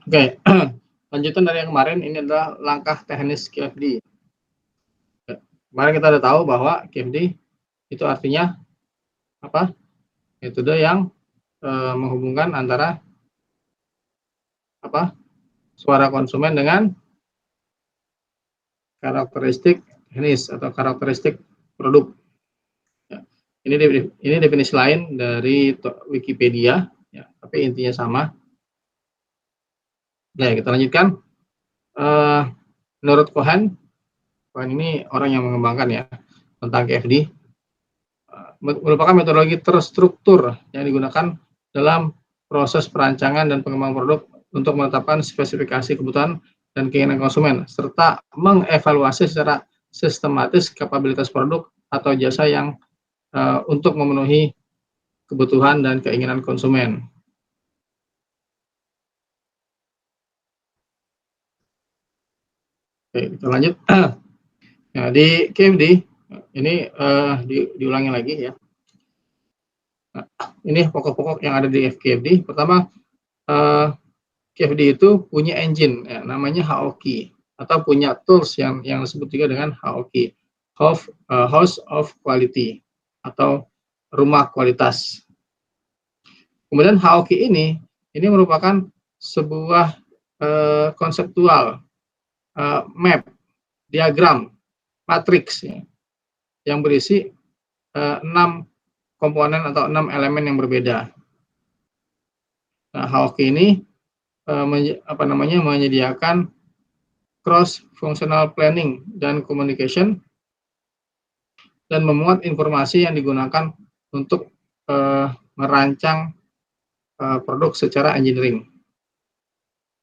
Oke, lanjutan dari yang kemarin, ini adalah langkah teknis QFD. Kemarin kita udah tahu bahwa QFD itu artinya apa? Metode yang menghubungkan antara apa? Suara konsumen dengan karakteristik teknis atau karakteristik produk. Ya. Ini definisi lain dari Wikipedia, ya, tapi intinya sama. Ya, kita lanjutkan. Menurut Cohen ini orang yang mengembangkan ya tentang KFD, merupakan metodologi terstruktur yang digunakan dalam proses perancangan dan pengembangan produk untuk menetapkan spesifikasi kebutuhan dan keinginan konsumen, serta mengevaluasi secara sistematis kapabilitas produk atau jasa yang untuk memenuhi kebutuhan dan keinginan konsumen. Oke, kita lanjut. Nah, di KFD ini diulangi lagi ya. Nah, ini pokok-pokok yang ada di KFD. Pertama, KFD itu punya engine ya, namanya HOQ, atau punya tools yang disebut juga dengan HOQ, House of Quality, atau rumah kualitas. Kemudian HOQ ini merupakan sebuah konseptual map, diagram, matriks ya, yang berisi 6 komponen atau 6 elemen yang berbeda. Nah, HOQ ini menyediakan cross functional planning dan communication, dan memuat informasi yang digunakan untuk merancang produk secara engineering.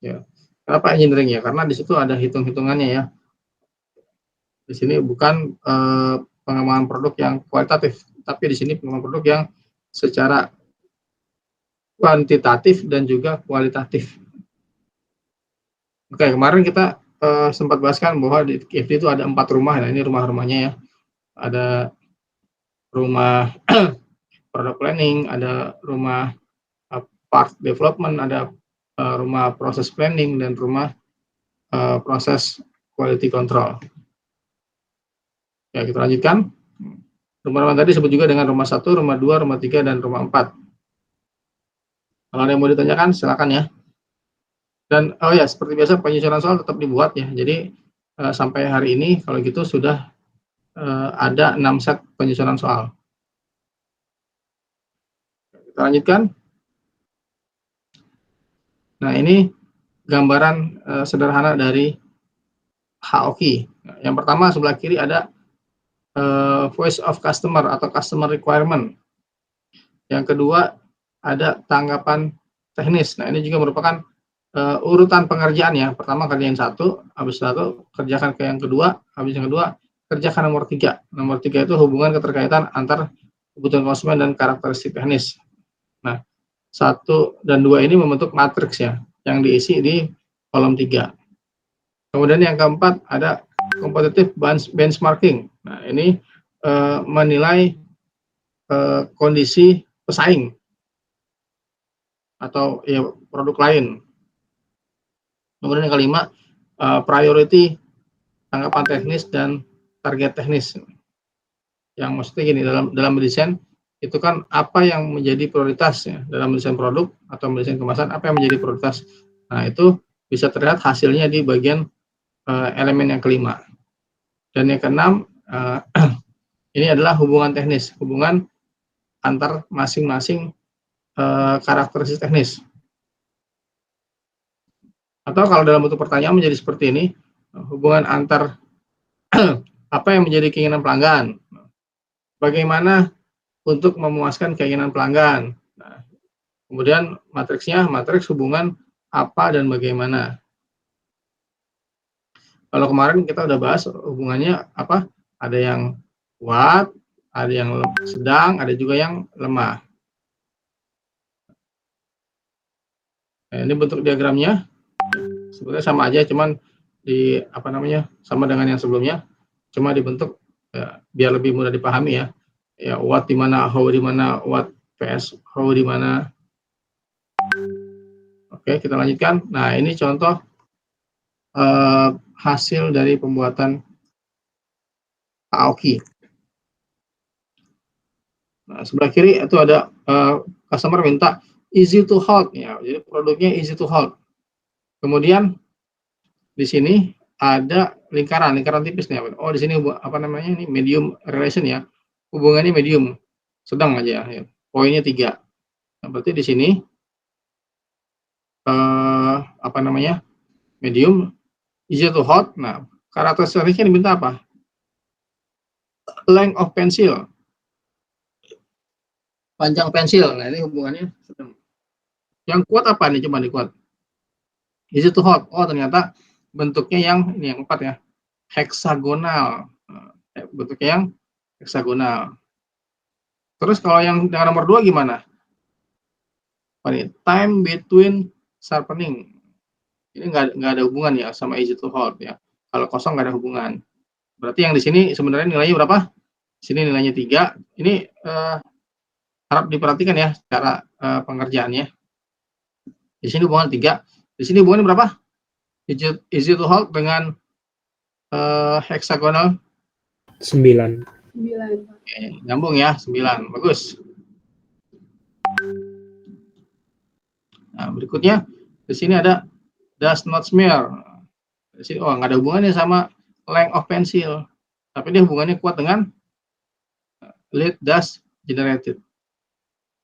Ya. Kenapa engineering ya? Karena di situ ada hitung-hitungannya ya. Di sini bukan pengembangan produk yang kualitatif, tapi di sini pengembangan produk yang secara kuantitatif dan juga kualitatif. Oke, kemarin kita sempat bahaskan bahwa di KFD itu ada 4 rumah. Nah, ini rumah-rumahnya ya. Ada rumah product planning, ada rumah part development, ada rumah proses planning, dan rumah proses quality control. Ya, kita lanjutkan. Rumah-rumah tadi disebut juga dengan rumah 1, rumah 2, rumah 3, dan rumah 4. Kalau ada yang mau ditanyakan, silakan ya. Dan oh ya, seperti biasa penyusunan soal tetap dibuat ya. Jadi sampai hari ini kalau gitu sudah ada 6 set penyusunan soal. Kita lanjutkan. Nah, ini gambaran sederhana dari HOQ. Yang pertama sebelah kiri ada voice of customer atau customer requirement. Yang kedua ada tanggapan teknis. Nah, ini juga merupakan urutan pengerjaan ya. Pertama kerjain satu, habis satu kerjakan ke yang kedua, habis yang kedua kerjakan nomor 3. Nomor 3 itu hubungan keterkaitan antar kebutuhan konsumen dan karakteristik teknis. Nah, 1 dan 2 ini membentuk matriks ya, yang diisi di kolom 3. Kemudian yang keempat ada competitive benchmarking. Nah, ini menilai kondisi pesaing atau ya produk lain. Kemudian yang kelima, priority tanggapan teknis dan target teknis. Yang maksudnya gini, dalam mendesain itu kan apa yang menjadi prioritas ya, dalam mendesain produk atau mendesain kemasan, apa yang menjadi prioritas. Nah, itu bisa terlihat hasilnya di bagian elemen yang kelima. Dan yang keenam, ini adalah hubungan teknis, hubungan antar masing-masing karakteristik teknis. Atau kalau dalam bentuk pertanyaan menjadi seperti ini, hubungan antar apa yang menjadi keinginan pelanggan, bagaimana untuk memuaskan keinginan pelanggan. Nah, kemudian matriksnya, matriks hubungan apa dan bagaimana. Kalau kemarin kita udah bahas hubungannya apa, ada yang kuat, ada yang sedang, ada juga yang lemah. Nah, ini bentuk diagramnya. Sebenarnya sama aja, cuman di sama dengan yang sebelumnya, cuma dibentuk ya, biar lebih mudah dipahami ya. Ya, what di mana, how di mana, what vs how di mana. Oke. Oke, kita lanjutkan. Nah, ini contoh hasil dari pembuatan Aoki. Nah, sebelah kiri itu ada customer minta easy to hold ya. Jadi produknya easy to hold. Kemudian di sini ada lingkaran tipis nih. Oh, di sini apa namanya ini medium relation ya. Hubungannya medium, sedang aja ya. Poinnya 3. Nah, berarti di sini apa namanya? Medium, easy to hold. Nah, karakteristiknya diminta apa? Length of pencil. Panjang pensil. Nah, ini hubungannya sedang. Yang kuat apa nih? Coba dikuat. Easy to hold. Oh, ternyata bentuknya yang ini yang 4 ya. Heksagonal. Bentuknya yang heksagonal. Terus kalau yang nomor 2 gimana? Apa nih? Time between sharpening. Ini nggak ada hubungan ya sama easy to hold ya. Kalau kosong nggak ada hubungan. Berarti yang di sini sebenarnya nilainya berapa? Di sini nilainya 3. Ini harap diperhatikan ya cara pengerjaannya. Di sini hubungan 3. Di sini hubungannya berapa? Easy to hold dengan heksagonal 9. Oke, nyambung ya, 9. Bagus. Nah, berikutnya di sini ada does not smear. Di sini nggak ada hubungannya sama length of pencil, tapi dia hubungannya kuat dengan lead dust generated.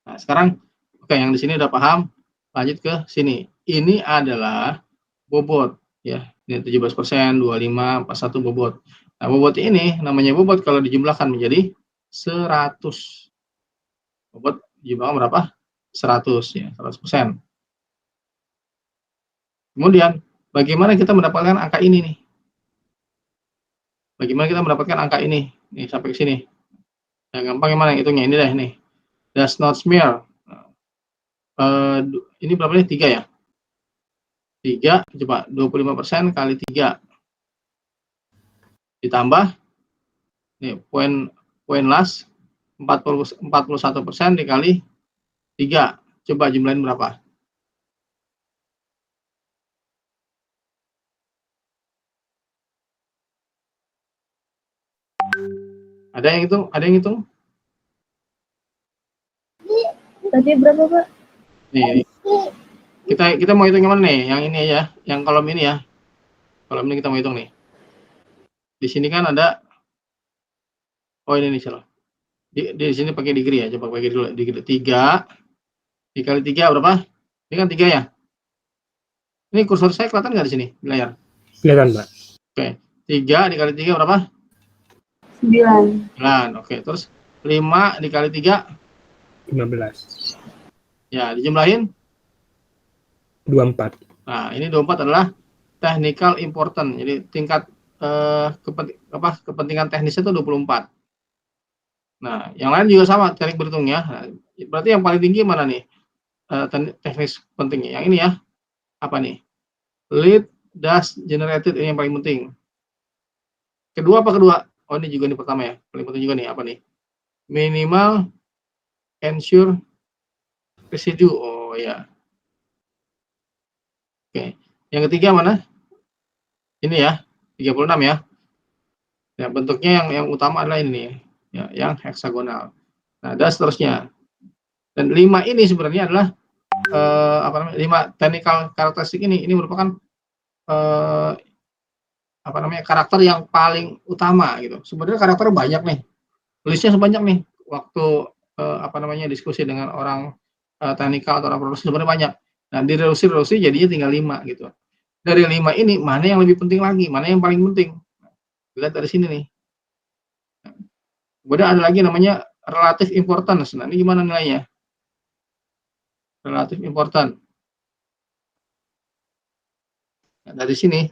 Nah, sekarang oke, yang di sini udah paham. Lanjut ke sini. Ini adalah bobot ya. Ini 17%, 25, 41 bobot. Nah, bobot ini namanya bobot kalau dijumlahkan menjadi 100. Bobot dijumlahkan berapa? 100 ya, 100%. Kemudian, bagaimana kita mendapatkan angka ini nih? Bagaimana kita mendapatkan angka ini? Nih, sampai ke sini. Yang gampang yang mana hitungnya? Ini deh nih. Does not smear. Ini berapa nih? 3 ya? 3, coba 25% kali 3. Ditambah, nih, poin last, 41% dikali 3. Coba jumlahin berapa? Ada yang hitung? Ada yang hitung? Tadi berapa, Pak? Nih, kita mau hitung yang mana nih? Yang ini aja, yang kolom ini ya. Kolom ini kita mau hitung nih. Di sini kan ada, oh ini nih salah. Di sini pakai degree ya, coba pakai dulu degree. 3 dikali 3 berapa? Ini kan 3 ya. Ini kursor saya kelihatan nggak di sini di layar? Kelihatan, Pak. Oke, 3 dikali 3 berapa? 9. 9. Oke, terus 5 dikali 3? 15. Ya, dijumlahin? 24. Nah, ini 24 adalah technical important. Jadi tingkat kepentingan teknisnya itu 24. Nah, yang lain juga sama teknik berhitungnya. Nah, berarti yang paling tinggi mana nih? Teknis pentingnya. Yang ini ya. Apa nih? Lead dust generated, ini yang paling penting. Kedua apa kedua? Oh, ini juga nih pertama ya. Paling penting juga nih apa nih? Minimal ensure residue. Oh ya. Oke. Yang ketiga mana? Ini ya. 36 ya. Ya, bentuknya yang utama adalah ini nih. Ya, yang heksagonal. Nah, dan seterusnya. Dan 5 ini sebenarnya adalah apa namanya? 5 technical karakteristik ini merupakan apa namanya? Karakter yang paling utama gitu. Sebenarnya karakter banyak nih. Listnya sebanyak nih. Waktu apa namanya? Diskusi dengan orang teknikal atau orang produksi sebenarnya banyak. Nah, direduksi jadinya tinggal 5 gitu. Dari 5 ini mana yang lebih penting lagi? Mana yang paling penting? Lihat dari sini nih. Kemudian ada lagi namanya relative importance. Nah, ini gimana nilainya? Relative important. Nah, dari sini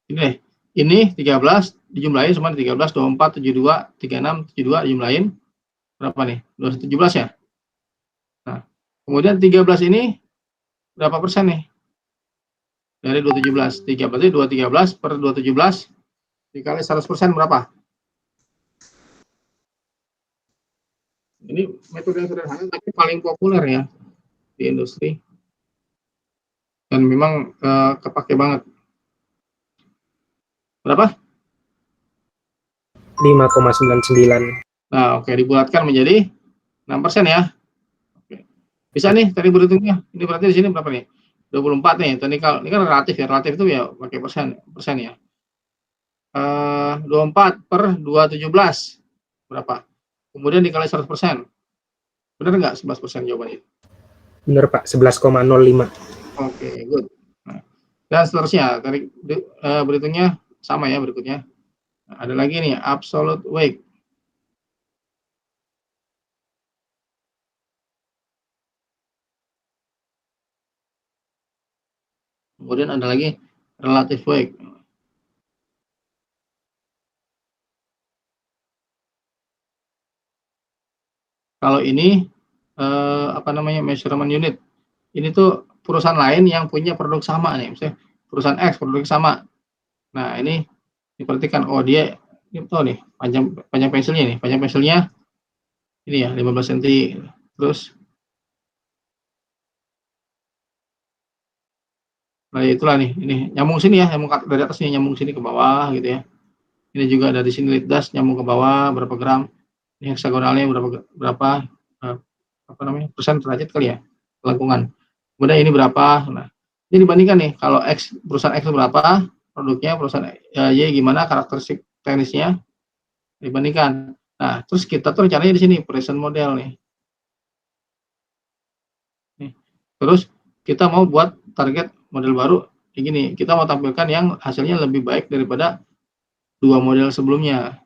ini deh. Ini 13 dijumlahin sama 13, 24, 72, 36, 72 dijumlahin berapa nih? 217 ya. Nah, kemudian 13 ini berapa persen nih? Dari 217. 3 berarti 213 per 217 dikali 100% berapa? Ini metode yang sederhana tapi paling populer ya di industri. dan memang kepake banget. Berapa? 5,99. Nah, oke, dibulatkan menjadi 6% ya. Oke. Bisa nih tadi berhitungnya. Ini berarti di sini berapa nih? 24 nih. Teknikal ini kan relatif ya. Relatif itu ya pakai persen ya. 24 per 217 berapa? Kemudian dikali 100%. Benar nggak 11% jawabannya? Bener Pak, 11,05. Oke, good. Nah, dan seterusnya. Tadi berhitungnya sama ya berikutnya. Nah, ada lagi nih absolute weight. Kemudian ada lagi relative weight. Kalau ini apa namanya measurement unit. Ini tuh perusahaan lain yang punya produk sama nih, misalnya perusahaan X produk sama. Nah, ini diperhatikan, oh dia ini tahu nih panjang pensilnya nih, panjang pensilnya ini ya 15 cm. Terus nah itulah nih, ini nyambung sini ya, nyambung dari atas nih nyambung sini ke bawah gitu ya. Ini juga dari sini lead das nyambung ke bawah berapa gram. Ini heksagonalnya berapa apa namanya persen derajat kali ya lengkungan. Kemudian ini berapa? Nah, ini dibandingkan nih kalau X perusahaan X berapa produknya, perusahaan Y gimana karakteristik teknisnya dibandingkan. Nah, terus kita tuh rencananya di sini present model nih. Terus kita mau buat target model baru kayak gini. Kita mau tampilkan yang hasilnya lebih baik daripada dua model sebelumnya.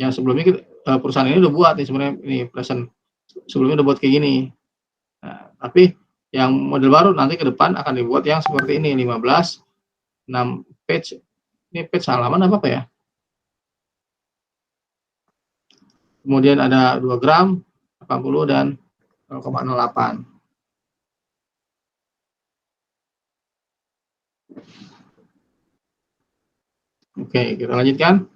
Yang sebelumnya perusahaan ini udah buat nih sebenarnya ini present sebelumnya udah buat kayak gini. Nah, tapi yang model baru nanti ke depan akan dibuat yang seperti ini 15 6 page. Ini page halaman apa ya? Kemudian ada 2 gram, 80 dan 0,08. Oke, kita lanjutkan.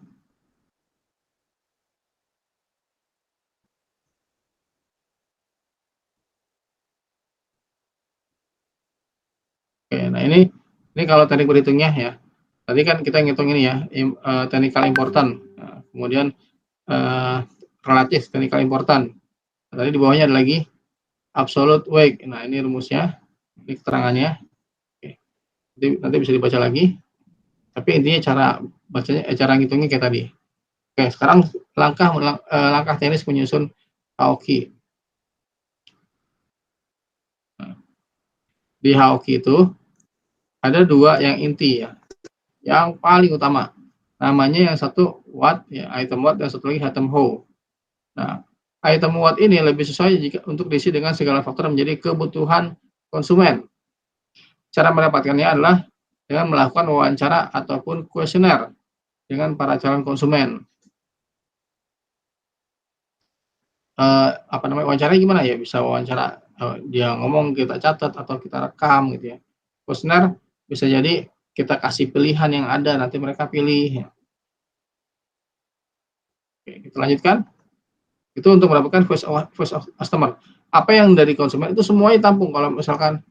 Oke, nah ini kalau teknik berhitungnya ya. Tadi kan kita ngitung ini ya, technical important. Nah, kemudian relatif technical important. Nah, tadi di bawahnya ada lagi absolute weight. Nah, ini rumusnya, ini keterangannya. Oke. Nanti bisa dibaca lagi. Tapi intinya cara ngitungnya kayak tadi. Oke, sekarang langkah teknis menyusun Haoki. Nah, di Haoki itu ada dua yang inti ya, yang paling utama. Namanya yang satu what ya, item what, dan satu lagi item how. Nah, item what ini lebih sesuai jika untuk diisi dengan segala faktor menjadi kebutuhan konsumen. Cara mendapatkannya adalah dengan melakukan wawancara ataupun kuesioner dengan para calon konsumen. Apa namanya wawancaranya gimana ya? Bisa wawancara dia ngomong kita catat atau kita rekam gitu ya. Kuesioner bisa jadi kita kasih pilihan yang ada nanti mereka pilih. Ya. Oke, kita lanjutkan. Itu untuk mendapatkan voice of customer. Apa yang dari konsumen itu semuanya tampung. Kalau misalkan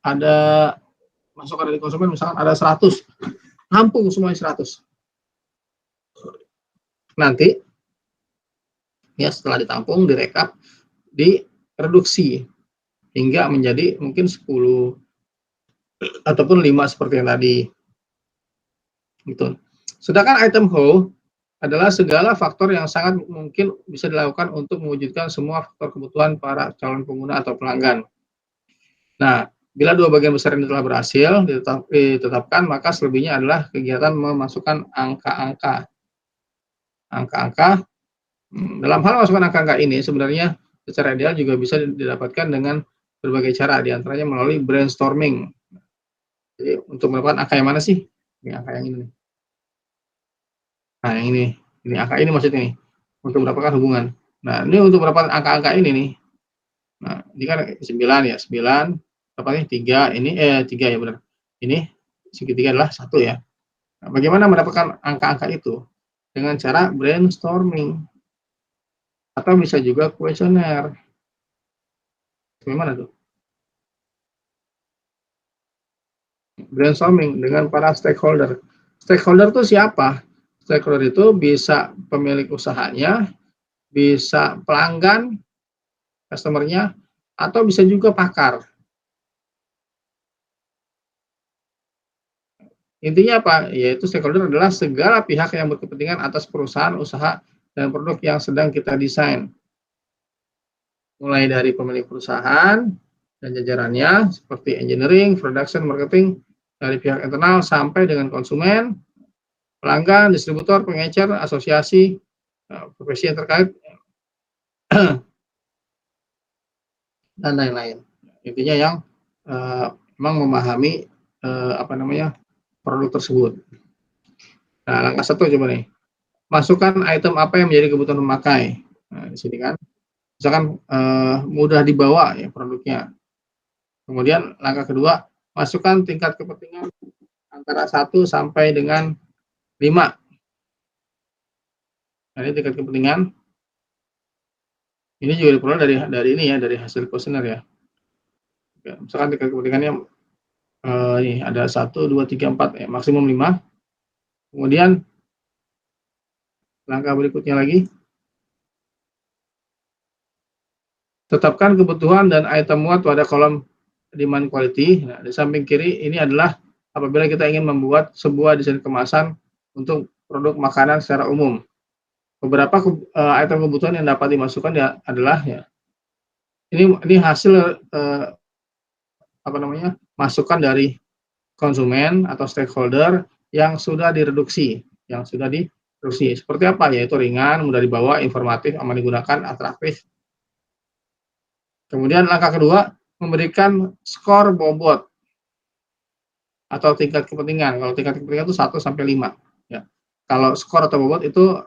ada masukan dari konsumen, misalkan ada 100, tampung semuanya 100. Nanti ya setelah ditampung, direkap, direduksi hingga menjadi mungkin 10 ataupun 5 seperti yang tadi. Gitu. Sedangkan item how adalah segala faktor yang sangat mungkin bisa dilakukan untuk mewujudkan semua faktor kebutuhan para calon pengguna atau pelanggan. Nah, bila dua bagian besar ini telah berhasil ditetapkan, maka selebihnya adalah kegiatan memasukkan angka-angka. Angka-angka, dalam hal memasukkan angka-angka ini sebenarnya secara ideal juga bisa didapatkan dengan berbagai cara, diantaranya melalui brainstorming. Jadi untuk mendapatkan angka yang mana sih? Ini angka yang ini nih. Nah, yang ini angka ini maksudnya nih, untuk mendapatkan hubungan. Nah, ini untuk mendapatkan angka-angka ini nih. Nah, ini kan 9 ya, 9, dapatnya 3, ini 3 ya benar. Ini segitiga adalah 1 ya. Nah, bagaimana mendapatkan angka-angka itu? Dengan cara brainstorming. Atau bisa juga kuesioner. Gimana tuh? brainstorming dengan para stakeholder. Stakeholder itu siapa? Stakeholder itu bisa pemilik usahanya, bisa pelanggan, customer-nya, atau bisa juga pakar. Intinya apa? Yaitu stakeholder adalah segala pihak yang berkepentingan atas perusahaan, usaha, dan produk yang sedang kita desain. Mulai dari pemilik perusahaan dan jajarannya, seperti engineering, production, marketing, dari pihak internal sampai dengan konsumen, pelanggan, distributor, pengecer, asosiasi, profesi yang terkait, dan lain-lain. Intinya yang memang memahami produk tersebut. Nah, langkah 1 coba nih. Masukkan item apa yang menjadi kebutuhan pemakai. Nah, di sini kan, misalkan mudah dibawa ya produknya. Kemudian langkah kedua, masukkan tingkat kepentingan antara 1 sampai dengan 5. Nah, ini tingkat kepentingan. Ini juga diperoleh dari hasil kuesioner ya. Misalkan tingkat kepentingannya ini ada 1, 2, 3, 4 ya, maksimum 5. Kemudian langkah berikutnya lagi, tetapkan kebutuhan dan item muat pada kolom demand quality. Nah, di samping kiri ini adalah apabila kita ingin membuat sebuah desain kemasan untuk produk makanan secara umum. Beberapa item kebutuhan yang dapat dimasukkan ya adalah ya ini hasil masukan dari konsumen atau stakeholder yang sudah direduksi, seperti apa? Yaitu ringan, mudah dibawa, informatif, aman digunakan, atraktif. Kemudian langkah kedua, memberikan skor bobot atau tingkat kepentingan. Kalau tingkat kepentingan itu 1 sampai 5 ya. Kalau skor atau bobot itu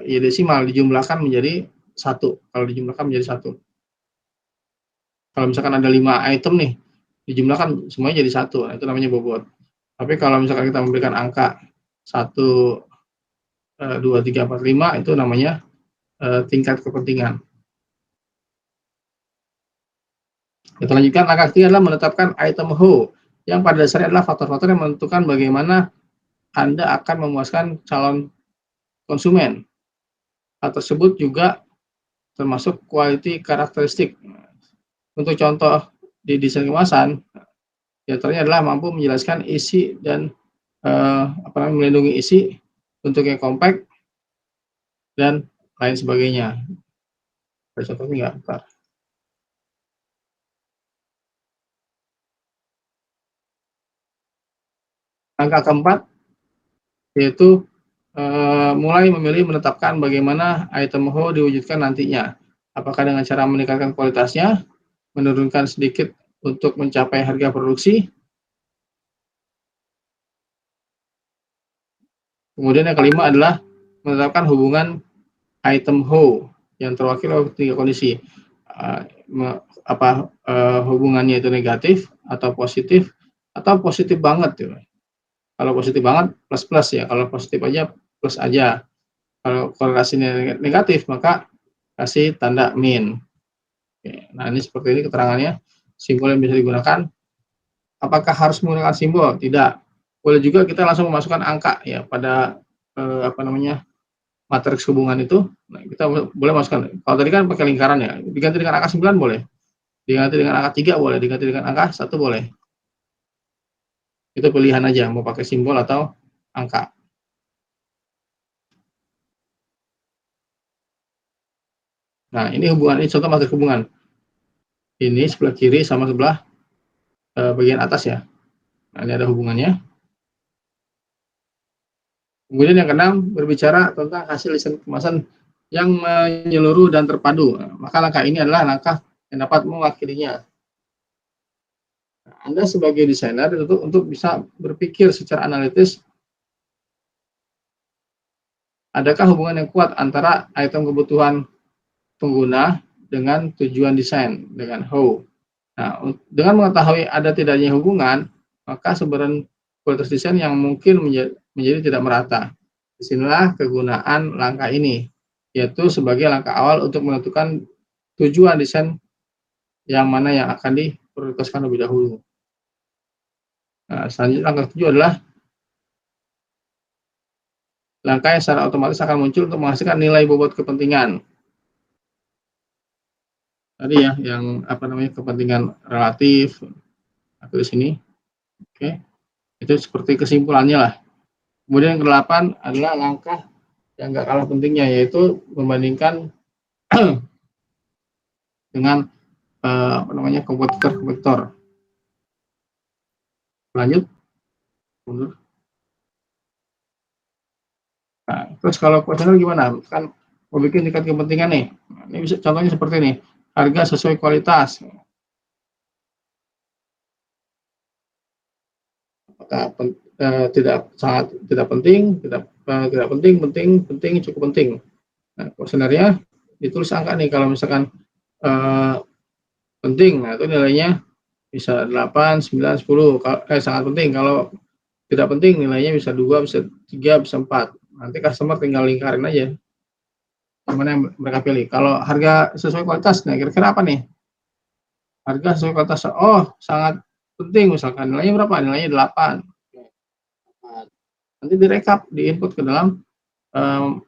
ya desimal, dijumlahkan menjadi 1. Kalau dijumlahkan menjadi 1. Kalau misalkan ada 5 item nih, dijumlahkan semuanya jadi 1. Nah, itu namanya bobot. Tapi kalau misalkan kita memberikan angka 1, 2, 3, 4, 5, itu namanya tingkat kepentingan. Kita lanjutkan, langkah ketiga adalah menetapkan item how, yang pada dasarnya adalah faktor-faktor yang menentukan bagaimana Anda akan memuaskan calon konsumen. Hal tersebut juga termasuk quality karakteristik. Untuk contoh di desain kemasan, diantaranya adalah mampu menjelaskan isi dan melindungi isi, bentuknya compact, dan lain sebagainya. Ada contohnya nggak? Bentar. Langkah keempat yaitu mulai memilih menetapkan bagaimana item how diwujudkan nantinya. Apakah dengan cara meningkatkan kualitasnya, menurunkan sedikit untuk mencapai harga produksi. Kemudian yang kelima adalah menetapkan hubungan item how yang terwakil oleh 3 kondisi. Hubungannya itu negatif atau positif banget ya. Kalau positif banget plus ya, kalau positif aja plus aja. Kalau korelasinya negatif maka kasih tanda min. Oke, nah ini seperti ini keterangannya, simbol yang bisa digunakan. Apakah harus menggunakan simbol? Tidak. Boleh juga kita langsung memasukkan angka ya pada matriks hubungan itu. Nah, kita boleh masukkan. Kalau tadi kan pakai lingkaran ya, diganti dengan angka 9 boleh. Diganti dengan angka 3 boleh, diganti dengan angka 1 boleh. Itu pilihan aja, mau pakai simbol atau angka. Nah, ini hubungan, ini contoh matriks hubungan. Ini sebelah kiri sama sebelah bagian atas ya. Nah, ini ada hubungannya. Kemudian yang keenam, berbicara tentang hasil desain kemasan yang menyeluruh dan terpadu. Nah, maka langkah ini adalah langkah yang dapat mewakilinya. Nah, Anda sebagai desainer untuk bisa berpikir secara analitis, adakah hubungan yang kuat antara item kebutuhan pengguna dengan tujuan desain, dengan how. Nah, dengan mengetahui ada tidaknya hubungan, maka sebenarnya kualitas desain yang mungkin menjadi tidak merata. Disinilah kegunaan langkah ini, yaitu sebagai langkah awal untuk menentukan tujuan desain yang mana yang akan diprioritaskan lebih dahulu. Nah, selanjutnya langkah 7 adalah langkah yang secara otomatis akan muncul untuk menghasilkan nilai bobot kepentingan. Tadi ya, yang apa namanya, kepentingan relatif, atau di sini. Oke, itu seperti kesimpulannya lah. Kemudian yang ke-8 adalah langkah yang nggak kalah pentingnya, yaitu membandingkan dengan apa namanya, kompetitor. Lanjut, mundur. Nah, terus kalau kuesioner gimana? Kan mau bikin tingkat kepentingan nih. Nah, ini bisa contohnya seperti ini, harga sesuai kualitas. Apakah tidak penting, tidak penting, penting, cukup penting. Nah, kuesionernya ditulis angka nih, kalau misalkan penting, nah itu nilainya bisa 8, 9, 10. Sangat penting. Kalau tidak penting nilainya bisa 2, bisa 3, bisa 4. Nanti customer tinggal lingkarin aja mana yang mereka pilih. Kalau harga sesuai kualitas, nah kira-kira apa nih? Harga sesuai kualitas, oh sangat penting, misalkan nilainya berapa? Nilainya 8. Nanti direkap, diinput ke dalam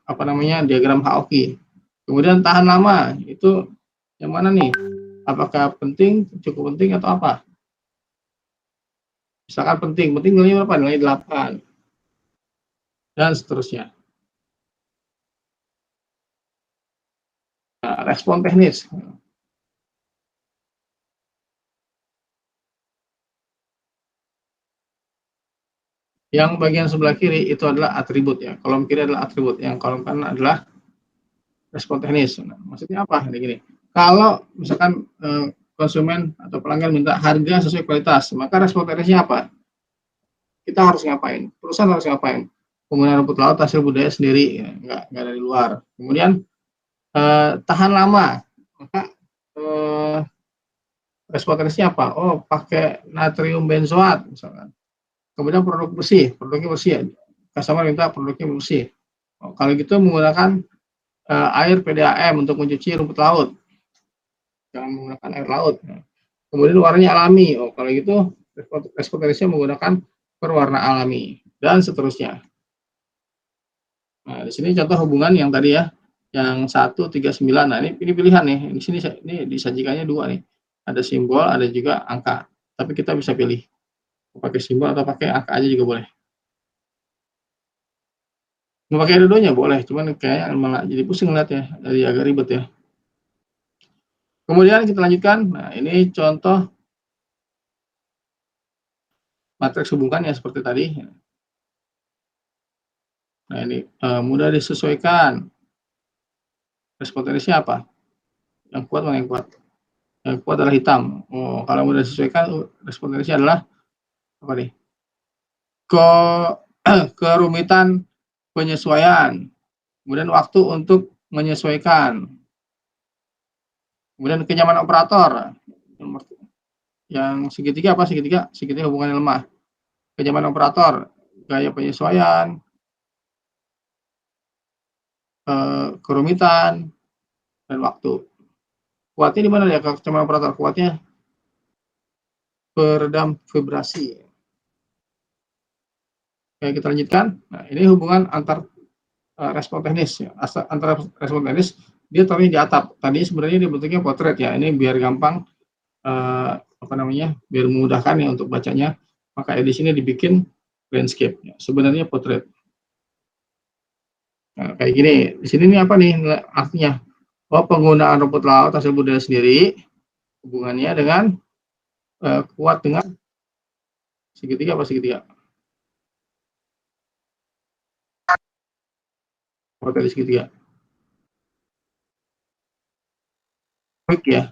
apa namanya, diagram Haoki. Kemudian tahan lama, itu yang mana nih? Apakah penting, cukup penting, atau apa? Misalkan penting nilainya berapa? Nilai 8. Dan seterusnya. Nah, respon teknis. Yang bagian sebelah kiri itu adalah atribut ya. Kolom kiri adalah atribut, yang kolom kanan adalah respon teknis. Nah, maksudnya apa? Ini gini. Kalau misalkan konsumen atau pelanggan minta harga sesuai kualitas, maka respon teknisnya apa? Kita harus ngapain? Perusahaan harus ngapain? Penggunaan rumput laut hasil budaya sendiri, ya, nggak dari luar. Kemudian tahan lama, maka respon teknisnya apa? Oh, pakai natrium benzoat misalkan. Kemudian produknya bersih ya. Customer minta produknya bersih. Oh, kalau gitu menggunakan air PDAM untuk mencuci rumput laut. Jangan menggunakan air laut. Kemudian warnanya alami. Oh, kalau gitu respon teknisnya menggunakan berwarna alami dan seterusnya. Nah, di sini contoh hubungan yang tadi ya, yang 1, 3, 9. Nah, ini pilihan nih. Di sini ini disajikannya 2 nih. Ada simbol, ada juga angka. Tapi kita bisa pilih pakai simbol atau pakai angka aja juga boleh. Mau pakai dua-duanya boleh, cuman kayaknya malah jadi pusing ngeliat ya, jadi agak ribet ya. Kemudian kita lanjutkan. Nah, ini contoh matriks hubungan ya seperti tadi. Nah, ini mudah disesuaikan. Respon teknisnya apa? Yang kuat mana yang kuat? Yang kuat adalah hitam. Oh, kalau mudah disesuaikan, respon teknisnya adalah apa nih? Kerumitan penyesuaian. Kemudian waktu untuk menyesuaikan. Kemudian kenyamanan operator. Yang segitiga apa? Segitiga hubungannya lemah. Kenyamanan operator, gaya penyesuaian, kerumitan, dan waktu. Kuatnya di mana ya? Kenyamanan operator kuatnya peredam vibrasi. Oke, kita lanjutkan. Nah, ini hubungan antar respon teknis. Ya. Antara respon teknis, dia taruhnya di atap. Tadi sebenarnya dia bentuknya potret ya. Ini biar gampang, apa namanya, biar memudahkan ya untuk bacanya. Maka di sini dibikin landscape. Ya. Sebenarnya potret. Nah, kayak gini. Di sini nih apa nih artinya? Oh, penggunaan rumput laut hasil budaya sendiri hubungannya dengan kuat dengan segitiga apa segitiga? Oh, tadi segitiga. Baik ya.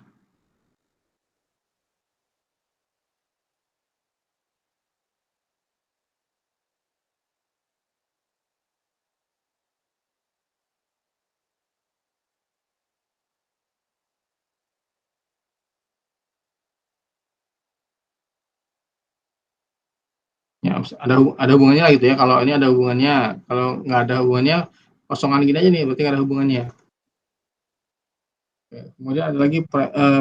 Ya, ada hubungannya lah gitu ya. Kalau ini ada hubungannya, kalau nggak ada hubungannya, kosongan gini aja nih, berarti nggak ada hubungannya. Oke, kemudian ada lagi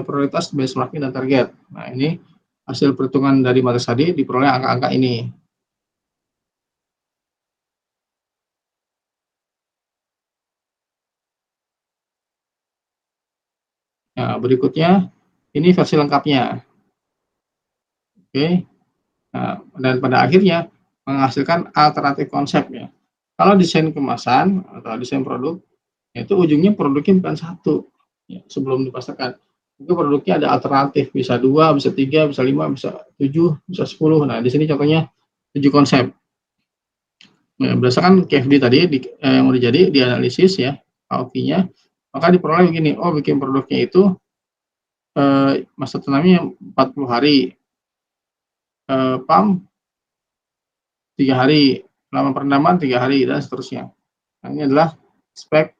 prioritas benchmarking dan target. Nah, ini hasil perhitungan dari materi tadi diperoleh angka-angka ini. Nah, berikutnya ini versi lengkapnya. Oke. Nah, dan pada akhirnya menghasilkan alternatif konsep ya. Kalau desain kemasan atau desain produk, itu ujungnya produknya bukan satu ya, sebelum dipasarkan. Itu produknya ada alternatif, bisa 2, bisa 3, bisa 5, bisa 7, bisa 10. Nah, di sini contohnya 7 konsep. Nah, berdasarkan KFD tadi yang udah jadi dianalisis ya, AOV-nya, maka diperoleh begini, oh bikin produknya itu masa tanamnya 40 hari, PAM 3 hari, lama perendaman 3 hari, dan seterusnya. Nah, ini adalah spek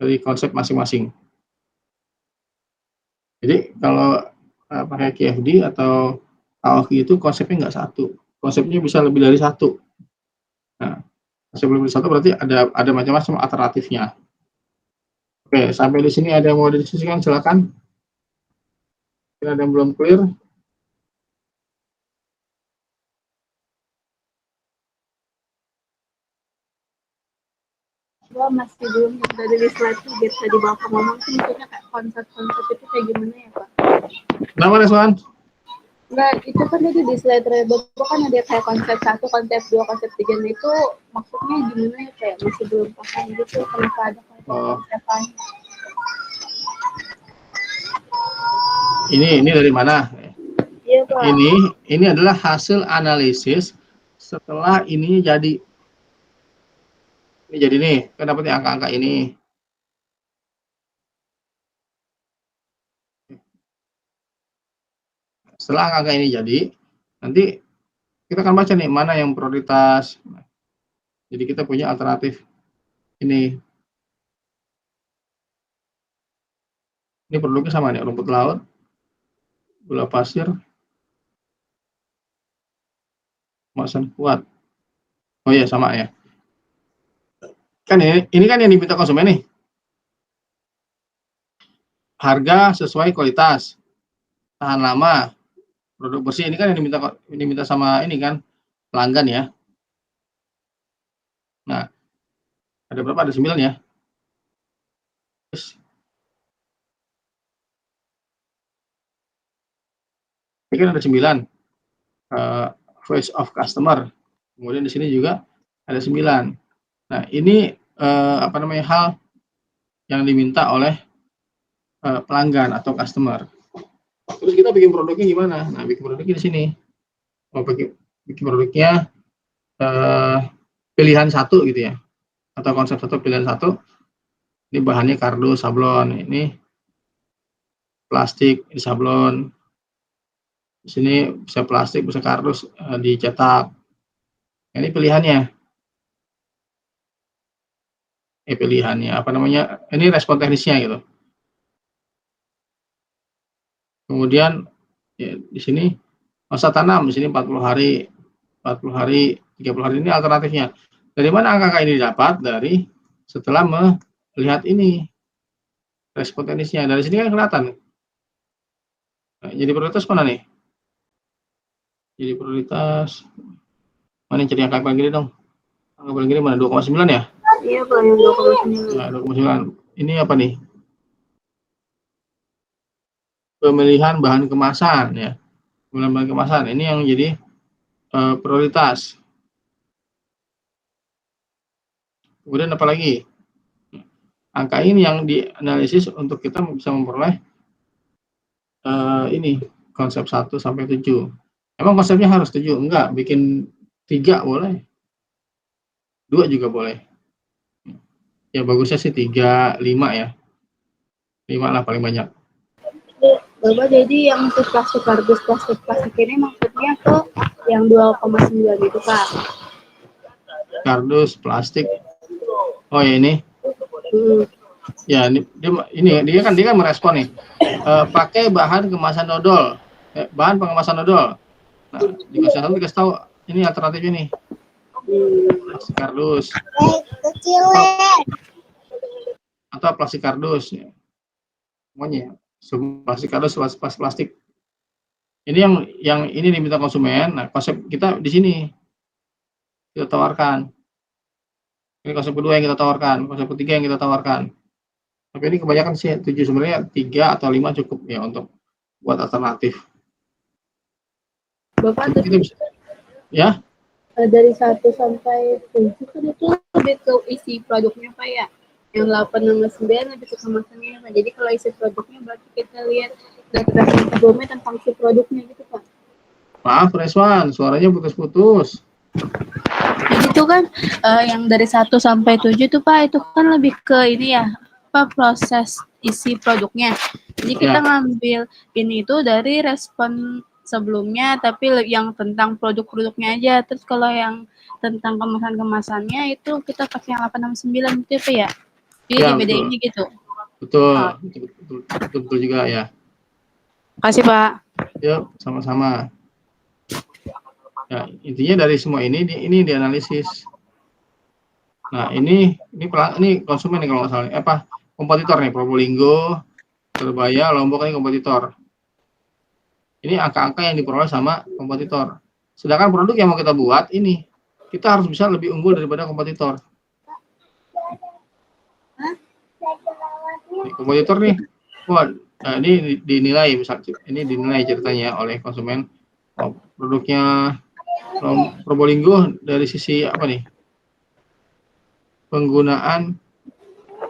dari konsep masing-masing. Jadi kalau pakai KFD atau AOV itu konsepnya nggak satu, konsepnya bisa lebih dari satu. Nah, konsep lebih dari satu berarti ada macam-macam alternatifnya. Oke, sampai di sini ada yang mau didiskusikan, silakan. Ada yang belum clear? Gua masih belum dari di slide tuh biar tadi Bapak ngomong sih maksudnya kayak konsep-konsep itu kayak gimana ya Pak? Kenapa, Reswan? Enggak, itu kan tadi di slide Bapak kan ada kayak konsep 1, konsep 2, konsep 3 itu maksudnya gimana ya, kayak masih belum paham gitu kenapa ada konsep-konsepan. Ini dari mana? Iya Pak. Ini adalah hasil analisis setelah ini jadi. Ini jadi nih, kan dapatnya angka-angka ini. Setelah angka-angka ini jadi, nanti kita akan baca nih mana yang prioritas. Jadi kita punya alternatif ini. Ini produknya sama nih, rumput laut, gula pasir, kemasan kuat. Oh iya, sama ya. Kan ini kan yang diminta konsumen nih. Harga sesuai kualitas, tahan lama, produk bersih. Ini kan yang diminta sama ini kan pelanggan ya. Nah, ada berapa? Ada 9 ya. Terus, ini kan ada 9. Voice of customer. Kemudian di sini juga ada 9. Nah, ini hal yang diminta oleh pelanggan atau customer. Terus kita bikin produknya gimana? Nah, bikin produknya di sini. Mau bikin produknya pilihan satu gitu ya, atau konsep satu pilihan satu. Ini bahannya kardus, sablon. Ini plastik, ini sablon. Di sini bisa plastik, bisa kardus, dicetak. Ini pilihannya. Pilihannya apa namanya? Ini respon teknisnya gitu. Kemudian ya, di sini masa tanam, di sini 40 hari, 30 hari ini alternatifnya. Dari mana angka ini didapat? Dari setelah melihat ini respon teknisnya. Dari sini kan kelihatan. Nah, jadi prioritas mana nih? Jadi prioritas mana yang cari angka paling gede dong? Angka paling gede mana? 2,9 ya? Iya Pak, yang 2,9. Nah, 2,9. Ini apa nih? Pemilihan bahan kemasan ya. Pemilihan bahan kemasan ini yang jadi prioritas. Kemudian apa lagi? Angka ini yang dianalisis untuk kita bisa memperoleh ini konsep 1 sampai 7. Emang konsepnya harus 7? Enggak, bikin 3 boleh. 2 juga boleh. Ya bagusnya sih 3, 5 ya. 5 lah paling banyak. Bapak jadi yang untuk plastik ini maksudnya ke yang 2,9 itu Pak. Kardus, plastik. Oh ya ini. Ya dia kan merespon nih. Pakai bahan kemasan dodol. Bahan pengemasan dodol. Nah, dikasih tahu ini alternatif ini. Plastik kardus. Atau plastik kardus ya. Semuanya. Plastik kardus, plastik. Ini yang ini diminta konsumen. Nah, konsep kita di sini kita tawarkan. Ini konsep kedua yang kita tawarkan, konsep ketiga yang kita tawarkan. Tapi ini kebanyakan sih 7, sebenarnya 3 atau 5 cukup ya untuk buat alternatif. Bapak Kita bisa, ya, dari 1 sampai 7 kan itu lebih ke isi produknya Pak ya. Yang 8 sama 9 lebih ke kemasannya Pak. Jadi kalau isi produknya berarti kita lihat referensi sebelumnya tentang si produknya gitu Pak. maaf Reswan, suaranya putus-putus. Jadi itu kan yang dari 1 sampai 7 tuh Pak, itu kan lebih ke ini ya, apa proses isi produknya. Jadi kita Ya. ngambil ini itu dari respon sebelumnya, tapi yang tentang produk-produknya aja. Terus kalau yang tentang kemasan-kemasannya itu kita pakai yang 8 sama 9 gitu ya Pak ya. Jadi Ya, dibedainnya gitu. betul, Oh, betul juga ya. makasih Pak. Yuk, sama-sama. Ya, intinya dari semua ini dianalisis. Nah, ini konsumen nih kalau nggak salah. Apa kompetitor nih, Probolinggo, Surabaya, Lombok ini kompetitor. Ini angka-angka yang diperoleh sama kompetitor. Sedangkan produk yang mau kita buat ini, kita harus bisa lebih unggul daripada kompetitor. Nih, kompetitor nih, wah, nah ini dinilai, misalnya ini dinilai ceritanya oleh konsumen. Oh, produknya Probolinggo dari sisi apa nih? Penggunaan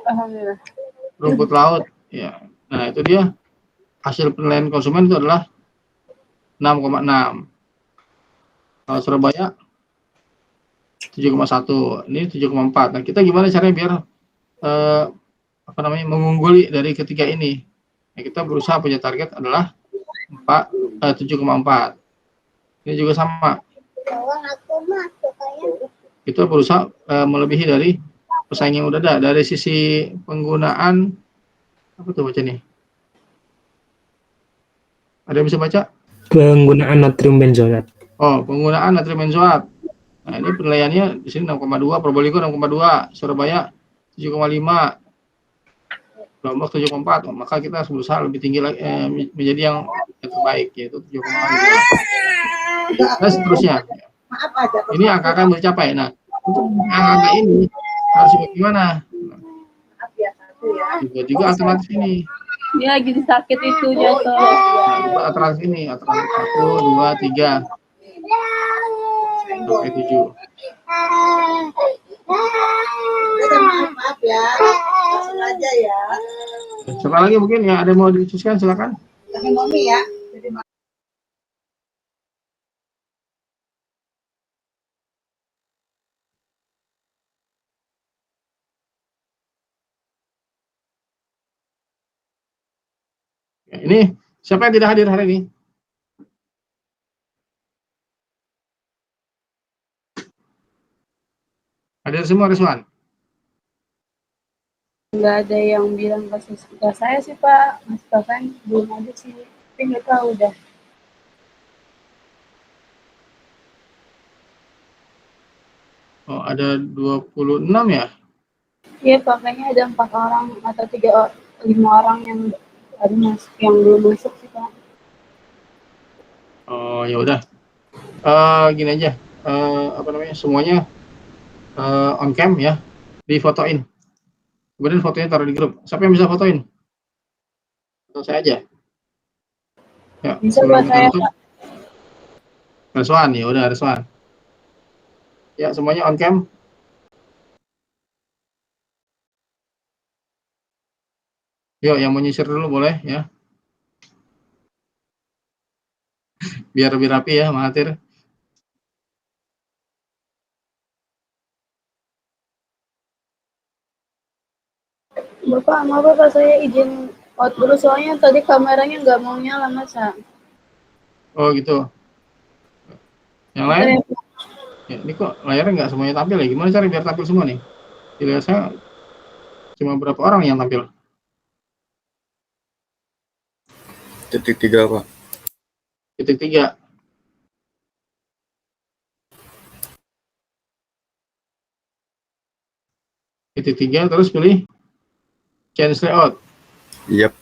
Alhamdulillah. rumput laut, ya. Nah, itu dia hasil penilaian konsumen itu adalah 6,6. Kalau Surabaya 7,1, ini 7,4. Nah, kita gimana caranya biar mengungguli dari ketiga ini? Nah, kita berusaha punya target adalah 7,4. Ini juga sama. Kita berusaha melebihi dari pesaing yang udah ada. Dari sisi penggunaan apa tuh baca nih? Ada yang bisa baca? Penggunaan natrium benzoat. Oh, penggunaan natrium benzoat. Nah, ini penilaiannya di sini 6,2, Probolinggo 6,2, Surabaya 7,5, Lombok 7,4. Maka kita harus berusaha lebih tinggi lagi, menjadi yang terbaik, yaitu 7,5. Dan seterusnya. Ini angka akan tercapai. Nah, untuk angka ini harus bagaimana? Juga alternatif ini. Dia lagi sakit itu jatuh. Nah, alternatif ini, alternatif 1, 2, 3 sampai 7. Maaf ya, langsung aja ya. Siapa lagi mungkin yang ada mau didiskusikan, silakan. Pakai momi ya. Ya, ini siapa yang tidak hadir hari ini? Hadir semua, Rizwan? Nggak ada yang bilang ke saya sih Pak, Mas Taufan belum ada sih, tapi nggak tahu udah. Oh, ada 26 ya? Iya Pak, kayaknya ada 4 orang atau 5 orang yang baru masuk, yang belum masuk sih Pak. Oh, ya udah. Gini aja. Semuanya on cam ya, difotoin. Kemudian fotonya taruh di grup. Siapa yang bisa fotoin? Atau saya aja? Ya, Bisa sebelum Pak kita saya tutup. Pak. Rizwan, ya udah Rizwan. Ya, semuanya on cam. Yuk, yang mau nyisir dulu boleh ya. Biar lebih rapi ya, Mahathir. Bapak, maaf Bapak, saya izin out dulu soalnya tadi kameranya nggak mau nyala masa. Oh gitu. Yang lain? Ya, ini kok layarnya nggak semuanya tampil ya? Gimana cara biar tampil semua nih? Dilihat saya cuma berapa orang yang tampil? Titik 3 Pak. Titik 3. Titik 3 terus pilih change layout. Yap.